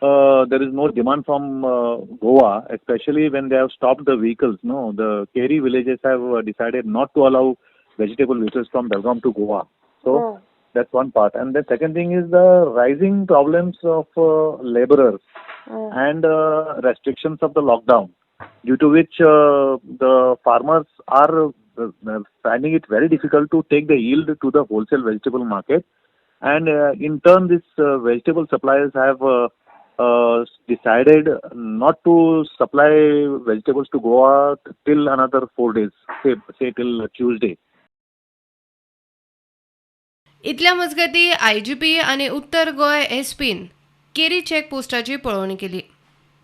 there is no demand from Goa, especially when they have stopped the vehicles. No, the Keri villages have decided not to allow vegetable vehicles from Belgaum to Goa. So that's one part. And the second thing is the rising problems of laborers and restrictions of the lockdown, due to which the farmers are finding it very difficult to take the yield to the wholesale vegetable market. And in turn, these vegetable suppliers have decided not to supply vegetables to Goa till another 4 days, say till Tuesday. इतल्या मजगती IGP आणि उत्तर गोय एसपीन केरी चेकपोस्टाची पळवणी केली.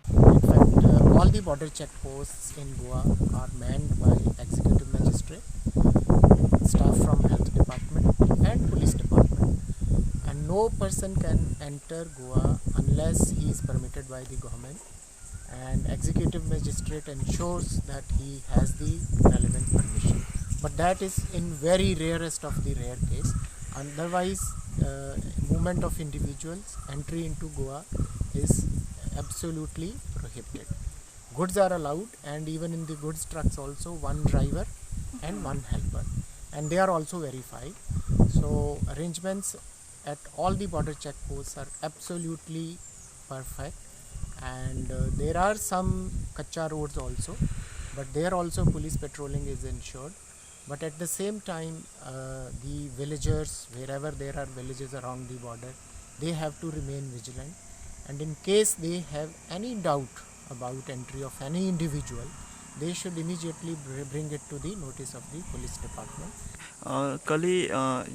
In fact, all the border checkposts in Goa are manned by executive magistrate, staff from health department and police department, and no person can enter Goa unless he is permitted by the government, and executive magistrate ensures that he has the relevant permission, but that is in very rarest of the rare case. Otherwise, movement of individuals, entry into Goa is absolutely prohibited. Goods are allowed, and even in the goods trucks also one driver and one helper, and they are also verified. So arrangements at all the border checkposts are absolutely perfect, and there are some kacha roads also, but there also police patrolling is ensured. But at the same time, the villagers, wherever there are villages around the border, they have to remain vigilant, and in case they have any doubt about entry of any individual, they should immediately bring it to the notice of the police department. कल ही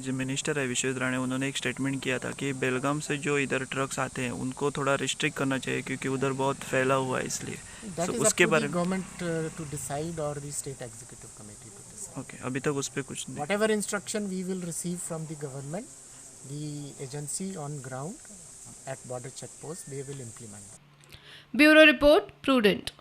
जो minister है विश्वेश राणे, उन्होंने एक statement किया था कि बेलगाम से जो इधर ट्रक्स आते हैं उनको थोड़ा रिस्ट्रिक्ट करना चाहिए क्योंकि उधर बहुत फैला हुआ है, इसलिए That is उसके up to बारे the में government to decide, or the state executive committee to decide. Okay, अभी तक उस पर कुछ नहीं. Whatever instruction we will receive from the government, the agency on ground at border checkposts, they will implement. Bureau report prudent.